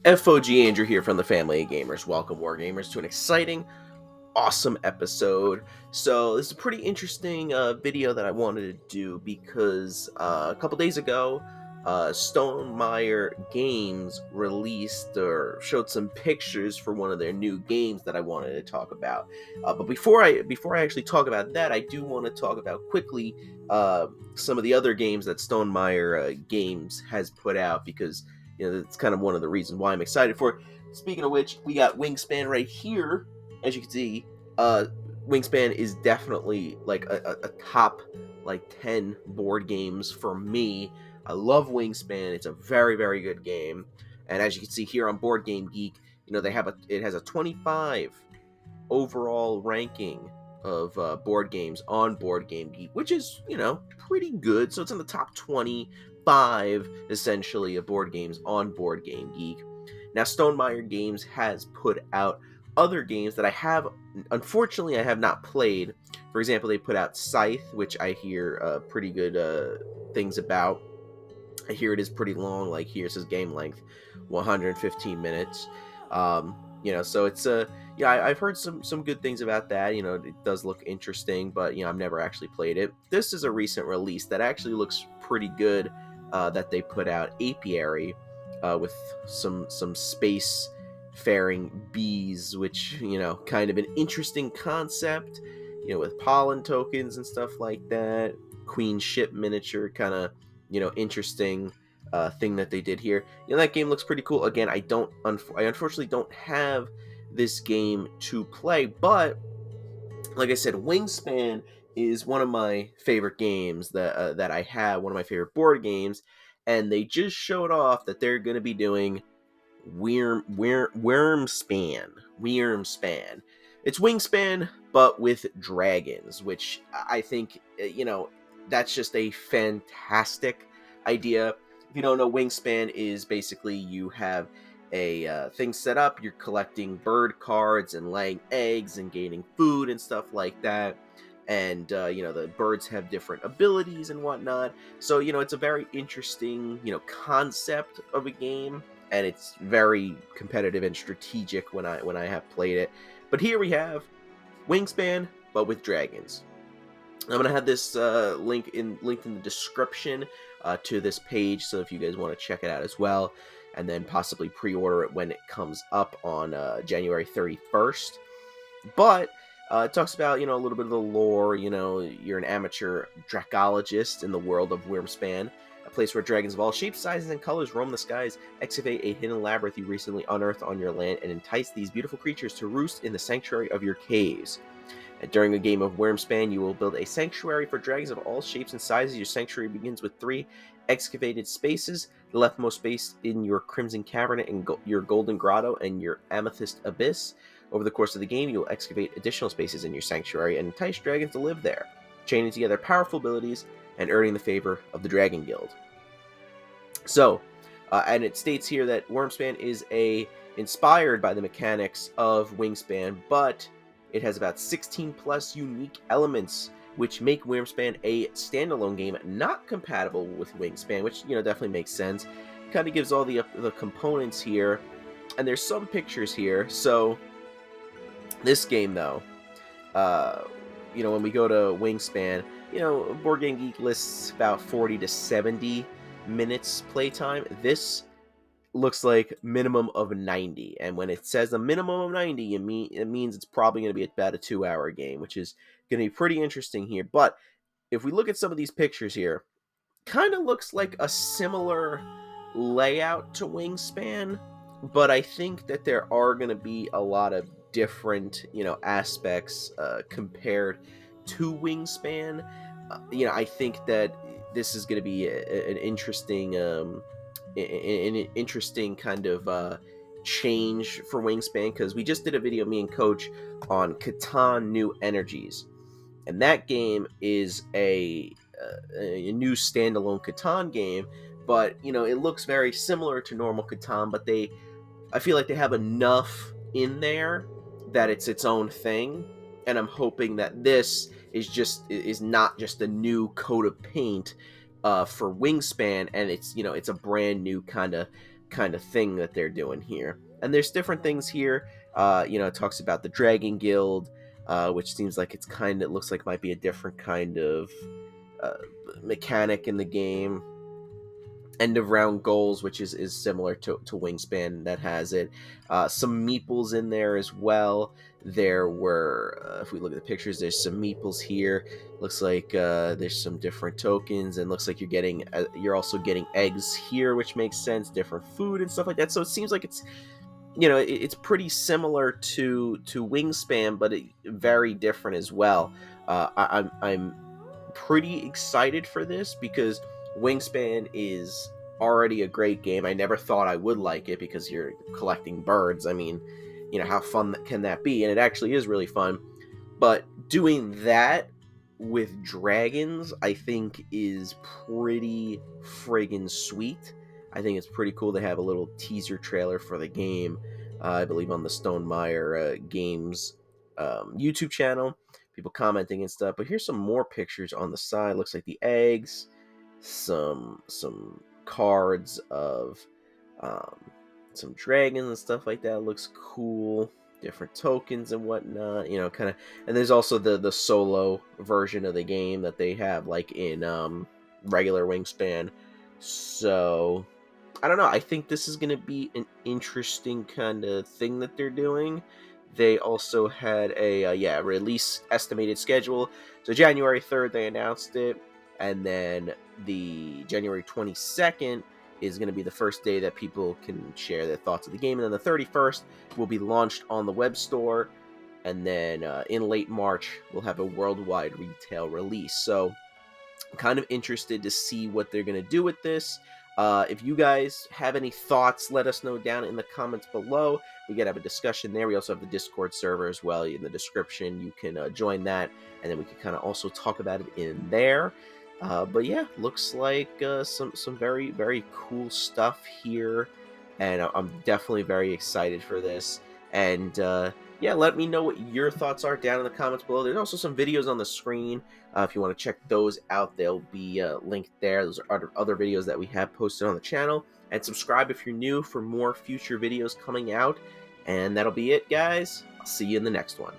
FOG Andrew here from the Family of Gamers. Welcome, Wargamers, to an exciting, awesome episode. So this is a pretty interesting video that I wanted to do because a couple days ago, Stonemaier Games released or showed some pictures for one of their new games that I wanted to talk about. But before I actually talk about that, I do want to talk about quickly some of the other games that Stonemaier Games has put out because it's kind of one of the reasons why I'm excited for it. Speaking of which, we got Wingspan right here. As you can see, uh, Wingspan is definitely like a top like 10 board games for me. I love Wingspan. It's a very, very good game. And as you can see here on Board Game Geek, it has a 25 overall ranking of board games on Board Game Geek, which is, pretty good. So it's in the top 25, essentially, of board games on Board Game Geek. Now, Stonemaier Games has put out other games that unfortunately, I have not played. For example, they put out Scythe, which I hear pretty good things about. I hear it is pretty long, like here it says game length, 115 minutes. So it's I've heard some good things about that. It does look interesting, but I've never actually played it. This is a recent release that actually looks pretty good. That they put out, Apiary, with some space faring bees, which kind of an interesting concept. With pollen tokens and stuff like that. Queen ship miniature, kind of interesting thing that they did here. That game looks pretty cool. Again, I unfortunately don't have this game to play, but like I said, Wingspan is one of my favorite games that I have, one of my favorite board games, and they just showed off that they're going to be doing Wyrmspan. Wyrmspan. It's Wingspan, but with dragons, which I think, that's just a fantastic idea. If you don't know, Wingspan is basically you have a thing set up, you're collecting bird cards and laying eggs and gaining food and stuff like that. And, the birds have different abilities and whatnot. So, it's a very interesting, concept of a game. And it's very competitive and strategic when I have played it. But here we have Wingspan, but with dragons. I'm gonna have this linked in the description to this page, so if you guys want to check it out as well, and then possibly pre-order it when it comes up on January 31st. But it talks about a little bit of the lore. You're an amateur dracologist in the world of Wyrmspan, a place where dragons of all shapes, sizes, and colors roam the skies. Excavate a hidden labyrinth you recently unearthed on your land and entice these beautiful creatures to roost in the sanctuary of your caves. And during a game of Wyrmspan, you will build a sanctuary for dragons of all shapes and sizes. Your sanctuary begins with 3 excavated spaces, the leftmost space in your Crimson Cavern and your Golden Grotto and your Amethyst Abyss. Over the course of the game, you will excavate additional spaces in your sanctuary and entice dragons to live there, chaining together powerful abilities and earning the favor of the Dragon Guild. So, and it states here that Wyrmspan is inspired by the mechanics of Wingspan, but it has about 16 plus unique elements, which make Wyrmspan a standalone game not compatible with Wingspan, which definitely makes sense. Kind of gives all the components here, and there's some pictures here. So this game, though, when we go to Wingspan, Board Game Geek lists about 40 to 70 minutes playtime. This looks like minimum of 90, and when it says a minimum of 90, it means it's probably going to be about a 2-hour game, which is going to be pretty interesting here. But if we look at some of these pictures here, kind of looks like a similar layout to Wingspan, but I think that there are going to be a lot of different aspects compared to Wingspan. I think that this is going to be an interesting kind of change for Wingspan, because we just did a video, me and Coach, on Catan New Energies, and that game is a new standalone Catan game, but it looks very similar to normal Catan, but I feel like they have enough in there that it's its own thing, and I'm hoping that this is not just a new coat of paint for Wingspan, and it's a brand new kind of kind of thing that they're doing here. And there's different things here. It talks about the Dragon Guild, which seems like it looks like might be a different kind of uh, mechanic in the game. End of round goals, which is similar to Wingspan that has it. Some meeples in there as well. There were, if we look at the pictures, there's some meeples here. Looks like there's some different tokens, and looks like you're also getting eggs here, which makes sense. Different food and stuff like that. So it seems like it's pretty similar to Wingspan, but very different as well. I'm pretty excited for this because Wingspan is already a great game. I never thought I would like it because you're collecting birds. I mean, how fun can that be? And it actually is really fun. But doing that with dragons, I think, is pretty friggin' sweet. I think it's pretty cool. They have a little teaser trailer for the game, I believe, on the Stonemaier Games YouTube channel. People commenting and stuff. But here's some more pictures on the side. Looks like the eggs, some cards of some dragons and stuff like that. Looks cool. Different tokens and whatnot, kind of. And there's also the solo version of the game that they have, like in regular Wingspan. So I don't know. I think this is going to be an interesting kind of thing that they're doing. They also had a release estimated schedule. So January 3rd they announced it, and then the January 22nd is going to be the first day that people can share their thoughts of the game, and then the 31st will be launched on the web store, and then in late March we'll have a worldwide retail release. So I'm kind of interested to see what they're going to do with this. If you guys have any thoughts, let us know down in the comments below. We can have a discussion there. We also have the Discord server as well in the description. You can join that, and then we can kind of also talk about it in there. But yeah, looks like some very, very cool stuff here, and I'm definitely very excited for this. And yeah, let me know what your thoughts are down in the comments below. There's also some videos on the screen. If you want to check those out, they'll be linked there. Those are other videos that we have posted on the channel. And subscribe if you're new for more future videos coming out. And that'll be it, guys. I'll see you in the next one.